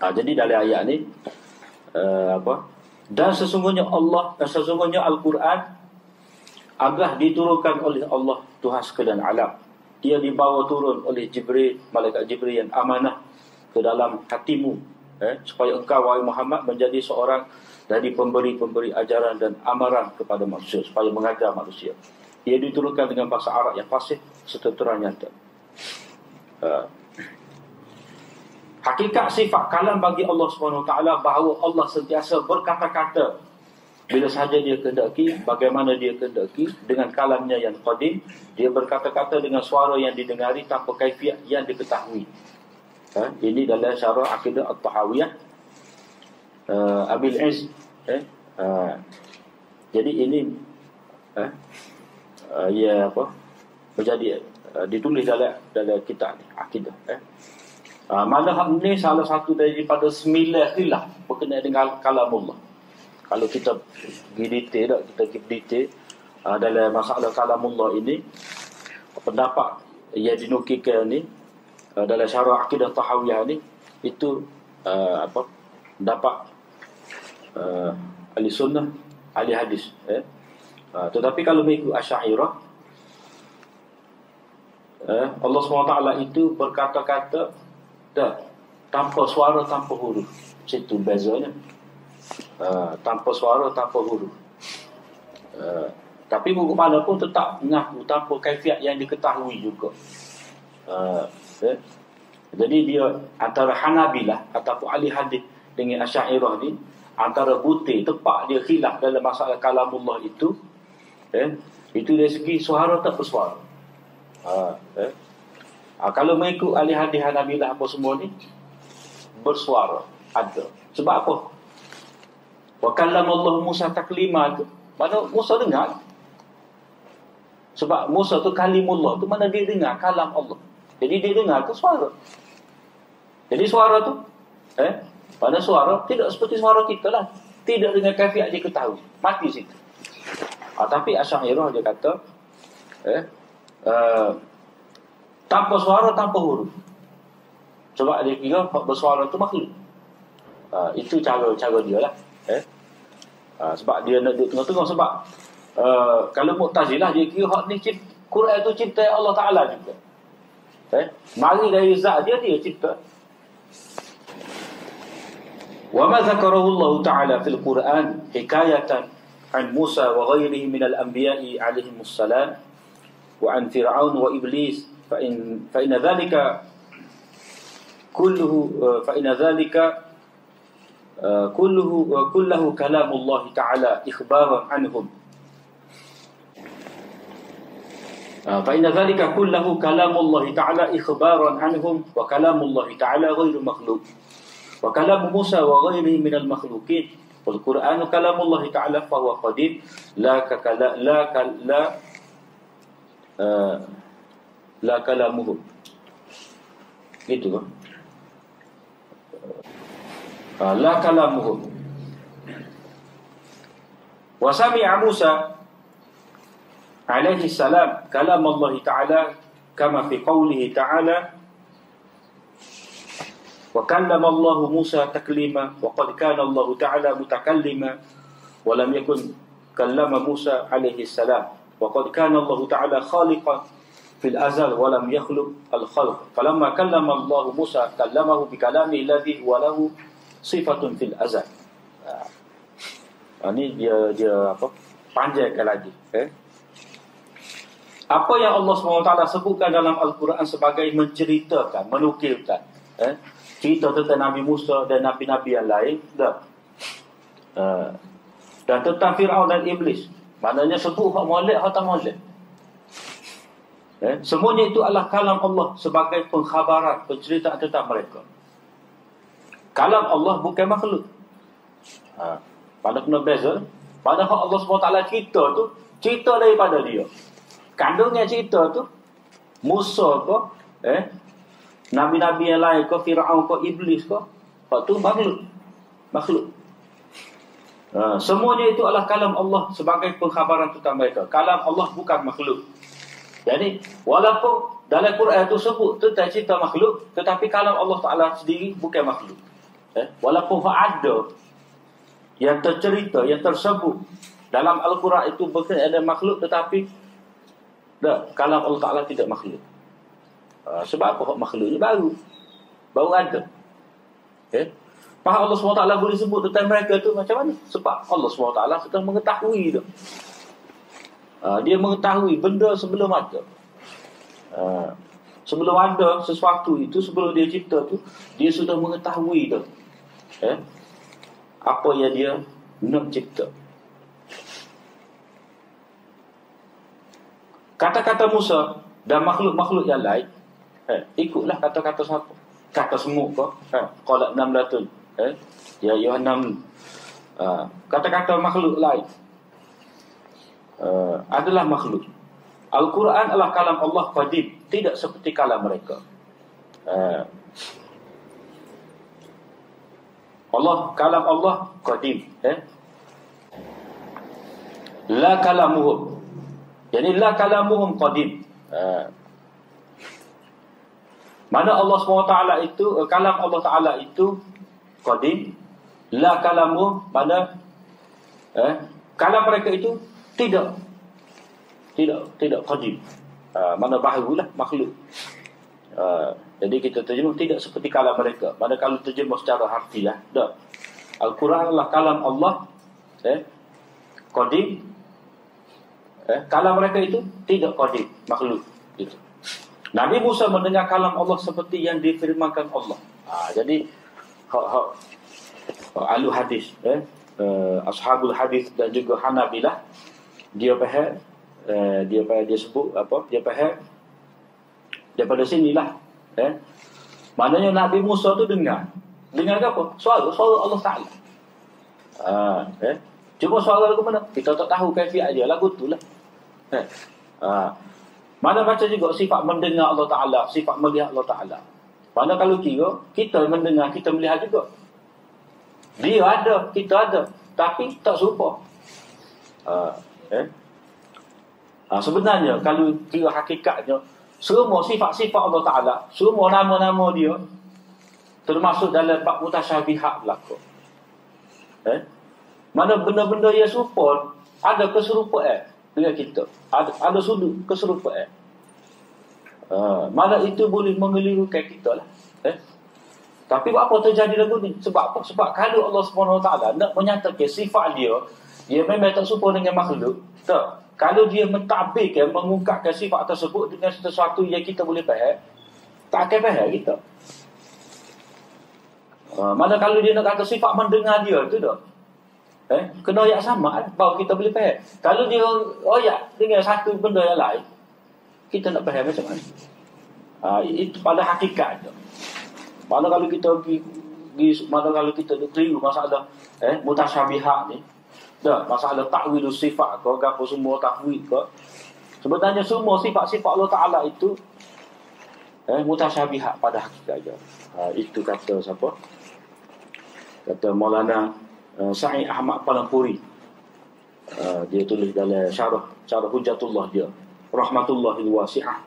Jadi dalam ayat ni dan sesungguhnya Al-Quran adalah diturunkan oleh Allah Tuhan sekalian alam. Dia dibawa turun oleh Jibril, malaikat Jibril yang amanah ke dalam hatimu, supaya engkau wahai Muhammad menjadi seorang dari pemberi ajaran dan amaran kepada manusia, supaya mengajar manusia. Ia diturunkan dengan bahasa Arab yang fasih serta terang nyata. Hakikat sifat kalam bagi Allah SWT bahawa Allah sentiasa berkata-kata bila sahaja dia kehendaki, bagaimana dia kehendaki, dengan kalamnya yang qadim. Dia berkata-kata dengan suara yang didengari tanpa kaifiat yang diketahui. Ini dalam syarah akidah At-Tahawiyah Abil Izz. Jadi ini menjadi ditulis dalam kitab ni, akidah. Mana hak ni salah satu daripada 9 khilaf berkenaan dengan kalamullah. Kalau kita pergi detail dalam masalah kalamullah ini, pendapat yang dinukilkan ni dalam syarah akidah Tahawiyah ni, itu pendapat ahli sunnah, ahli hadis. Tetapi kalau mengikut Asy'ariyah, Allah SWT itu berkata-kata tanpa suara, tanpa huruf. Situ bezanya. Tanpa suara, tanpa huruf. Tapi buku mana pun tetap mengaku tanpa kaifiat yang diketahui juga. Jadi dia antara Hanabilah ataupun ahli hadis dengan Asy'ariyah ni, antara butir tepat dia khilaf dalam masalah kalamullah itu dari segi suara tak bersuara. Kalau mengikut ahli hadis Hanabilah apa semua ni bersuara, ada. Sebab apa? Wa kallamallahu Musa taklima tu, mana Musa dengar. Sebab Musa tu kalimullah tu, mana dia dengar kalam Allah. Jadi dia dengar tu suara. Jadi suara tu pada suara tidak seperti suara kita lah. Tidak dengan kaifiat dia ketahui. Mati situ. Tapi Asy'ariyah dia kata tanpa suara, tanpa huruf. Sebab dia kira bersuara tu makhluk. Itu cara dia lah. Sebab dia nak duduk tengah-tengah. Sebab kalau Mu'tazilah dia kira hak ni Quran tu cipta Allah Ta'ala juga. Mari dari zat dia cipta. Wa ma dzakarahu Allah Ta'ala fil Quran hikayatan an Musa wa ghairihi min al-anbiya'i alaihimus salam wa an Fir'aun wa Iblis fa inna dhalika kulluhu kalamullah Ta'ala ikhbaran anhum. فإن ذلك كله كلام الله تعالى إخبارا عنهم وكلام الله تعالى غير مخلوق وكلام موسى وغيره من المخلوقين والقرآن كلام الله تعالى فهو قديم لا كلامهم gitu kan la kalamuhum wa sami'a Musa alaihi salam kalam Allah Ta'ala kama fi qawlihi Ta'ala wa kallama Allah Musa taklima wa qad kana Allah Ta'ala mutakallima wa lam yakun kallama Musa alaihi salam wa qad kana Allah Ta'ala khaliqan fil azal wa lam yakhluq al khalq falamma kallama Allah Musa kallamahu bi kalami alladhi huwa lahu sifatun fil azal. Ini dia apa panjangkan lagi apa yang Allah SWT sebutkan dalam Al-Quran sebagai menceritakan, menukilkan cerita tentang Nabi Musa dan Nabi-Nabi yang lain dan tentang Fir'aun dan Iblis. Maknanya sebut hak molek, hak tak molek. Semuanya itu adalah kalam Allah sebagai pengkhabaran, penceritaan tentang mereka. Kalam Allah bukan makhluk. Pada kena beza. Pada hak Allah SWT cerita tu, cerita daripada dia. Kandungnya cerita tu Musa ko Nabi-Nabi yang lain ko, Fir'aun ko, Iblis ko, hak tu makhluk. Semuanya itu adalah kalam Allah sebagai pengkhabaran tentang mereka. Kalam Allah bukan makhluk. Jadi walaupun dalam Quran itu sebut tentang cerita makhluk, tetapi kalam Allah Ta'ala sendiri bukan makhluk. Walaupun ada yang tercerita, yang tersebut dalam Al-Quran itu bukan ada makhluk, tetapi kalam Allah Ta'ala tidak makhluk. Sebab apa makhluk ni baru ada. Faham Allah SWT boleh sebut tentang mereka tu macam mana? Sebab Allah SWT sedang mengetahui tu. Dia mengetahui benda sebelum ada. Sebelum ada sesuatu itu, sebelum dia cipta tu, dia sudah mengetahui tu. Apa yang dia nak cipta. Kata-kata Musa dan makhluk-makhluk yang lain, ikutlah kata-kata siapa? Kata semut kau, qalat namlatun, ya Yohanam. Kata-kata makhluk lain adalah makhluk. Al-Quran adalah kalam Allah qadim, tidak seperti kalam mereka. Kalam Allah qadim, la kalamuhum. Yani la kalamuhum qadim. Mana Allah SWT itu, kalam Allah Ta'ala itu qadim, la kalamuhum, mana kalam mereka itu tidak qadim. Mana baharulah makhluk. Jadi kita terjemah tidak seperti kalam mereka. Mana kalau terjemah secara harfiah, Al-Quran adalah kalam Allah qadim. Kalam mereka itu tidak qadim, makhluk gitu. Nabi Musa mendengar kalam Allah seperti yang difirmankan Allah. Jadi ahli hadis, ashabul hadis dan juga Hanabilah, dia faham, dia sebut apa? Dia faham daripada sinilah. Maknanya Nabi Musa tu dengar apa? Suara Allah Ta'ala. Cuma suara lagu mana? Kita tak tahu kaifiat dia, lagu tu lah. Mana baca juga sifat mendengar Allah Ta'ala, sifat melihat Allah Ta'ala. Mana kalau kira, kita mendengar, kita melihat juga. Dia ada, kita ada, tapi tak serupa. Sebenarnya kalau kira hakikatnya, semua sifat-sifat Allah Ta'ala, semua nama-nama dia, termasuk dalam bab mutasyabihat berlaku. Mana benda-benda yang serupa, ada keserupaan dengan kita. Ada sudut keserupaan. Mana itu boleh mengelirukan kita lah. Tapi apa terjadi lagu ni? Sebab apa? Sebab kalau Allah SWT nak menyatakan sifat dia memang tak serupa dengan makhluk. Tak. Kalau dia mentadbirkan, mengungkapkan sifat tersebut dengan sesuatu yang kita boleh faham, tak akan faham kita. Mana kalau dia nak kata sifat mendengar dia tu dah, kena ayat sama baru kita boleh faham. Kalau dia ayat dengan satu benda yang lain, kita nak faham macam mana? Itu pada hakikatnya. Mana kalau kita mana kalau kita keliru masalah mutasyabihat ni, masalah ta'wil sifat ke apa semua tahwil ke, sebenarnya semua sifat-sifat Allah Ta'ala itu mutasyabihat pada hakikatnya. Itu kata siapa? Kata Maulana Sa'id Ahmad Palampuri. Dia tulis dalam syarah Hujjatullah dia, Rahmatullahil Wasi'ah.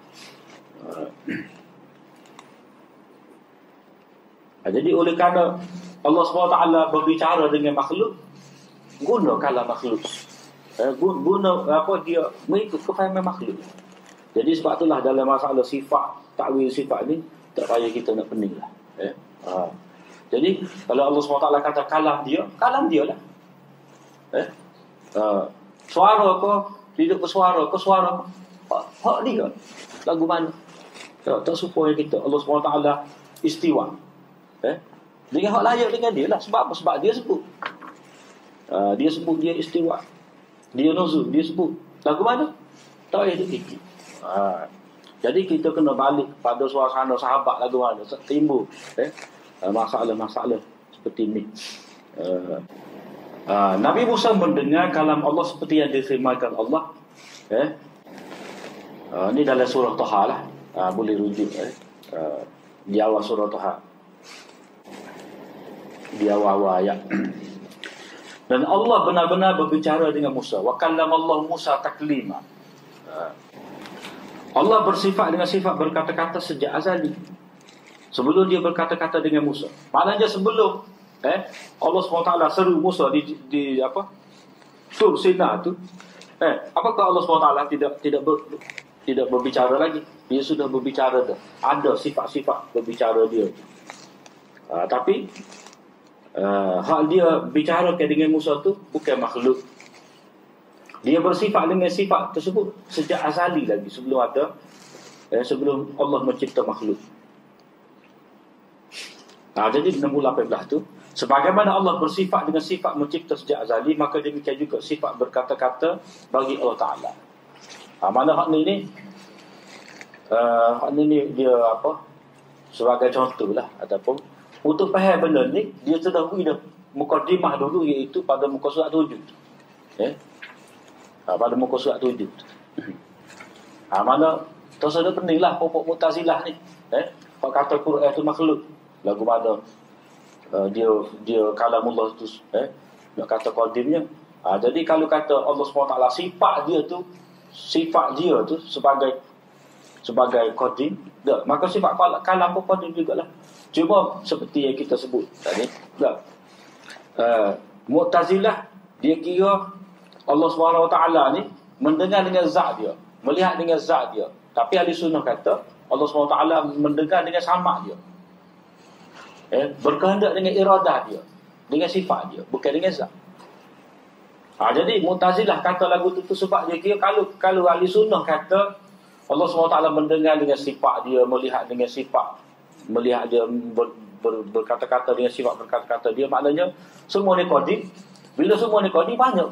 Jadi oleh kerana Allah SWT berbicara dengan makhluk, guna kalam makhluk, guna apa, dia mengikut kefahaman makhluk. Jadi sebab itulah dalam masalah sifat, takwil sifat ni, tak payah kita nak pening lah. Jadi kalau Allah SWT kata kalam dia lah. Suara ke, tidak bersuara ke, suara hak dia lagu mana, tak supaya kita. Allah SWT istiwa, dengan hak layak dengan dia lah. Sebab apa? Sebab dia sebut, dia sebut dia istiwa, dia nuzul, dia sebut lagu mana, tak payah dia fikir. Jadi kita kena balik pada suasana sahabat lagu mana timbul masalah-masalah seperti ini. Nabi Musa mendengar kalam Allah seperti yang difirmankan Allah. Ini dalam surah Taha lah, boleh rujuk di awal surah Taha, di awal ayat. Dan Allah benar-benar berbicara dengan Musa. Wa kallamallahu Musa taklima. Allah bersifat dengan sifat berkata-kata sejak azali, sebelum dia berkata-kata dengan Musa. Maknanya sebelum Allah SWT seru Musa di apa, Tur Sina tu, apakah Allah SWT tidak berbicara lagi? Dia sudah berbicara dah. Ada sifat-sifat berbicara dia. Tapi hal dia bicarakan dengan Musa tu bukan makhluk. Dia bersifat dengan sifat tersebut sejak azali lagi, sebelum ada sebelum Allah mencipta makhluk. Jadi nombor 18 tu, sebagaimana Allah bersifat dengan sifat mencipta sejak azali, maka demikian juga sifat berkata-kata bagi Allah Ta'ala. Mana hak ni dia apa, sebagai contoh lah, ataupun untuk faham benda ni, dia terdahulu dah mukadimah dulu, iaitu pada muka surat 7. Pada muka surat 7. Mana terus ada pening lah pokok Mu'tazilah ni. Hak kata Quran itu makhluk. Lagu mana dia kalamullah tu, nak kata qadimnya. Jadi kalau kata Allah SWT sifat dia tu sebagai qadim, maka sifat kalam pun qadim jugalah. Cuma seperti yang kita sebut tadi, Mu'tazilah dia kira Allah SWT ni mendengar dengan zat dia, melihat dengan zat dia. Tapi ahli sunnah kata Allah SWT mendengar dengan sama dia, berkehendak dengan iradah dia, dengan sifat dia, bukan dengan zat. Jadi Mu'tazilah kata lagu tu sebab dia kira kalau ahli sunnah kata Allah SWT mendengar dengan sifat dia, melihat dengan sifat, melihat dia, berkata-kata dengan sifat berkata-kata dia, maknanya semua ni qadim. Bila semua ni qadim, banyak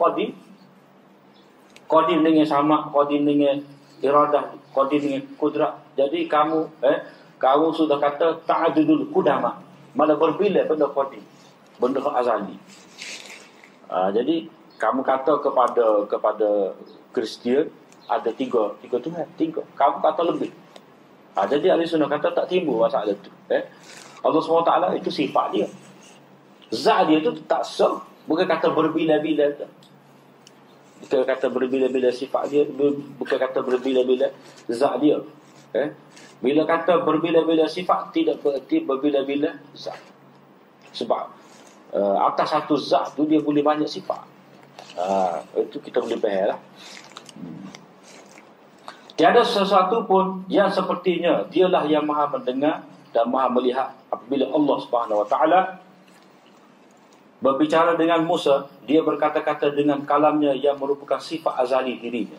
qadim dengan sama, qadim dengan iradah, qadim dengan kudrat. Jadi kamu sudah kata ta'adudul qudama, mana berbila benda qadim, benda azali. Jadi kamu kata kepada Kristian ada tiga Tuhan, tiga. Kamu kata lebih. Jadi ahli sunnah kata tak timbul masalah itu. Allah SWT itu sifat dia. Zat dia itu tak sah. Bukan kata berbila-bila tu. Bukan kata berbila-bila sifat dia. Bukan kata berbila-bila zat dia. Bila kata berbila-bila sifat, tidak bererti berbila-bila zat. Sebab atas satu zat tu dia boleh banyak sifat. Itu kita boleh faham lah. Tiada sesuatu pun yang sepertinya. Dialah yang maha mendengar dan maha melihat. Apabila Allah SWT berbicara dengan Musa, dia berkata-kata dengan kalamnya yang merupakan sifat azali dirinya.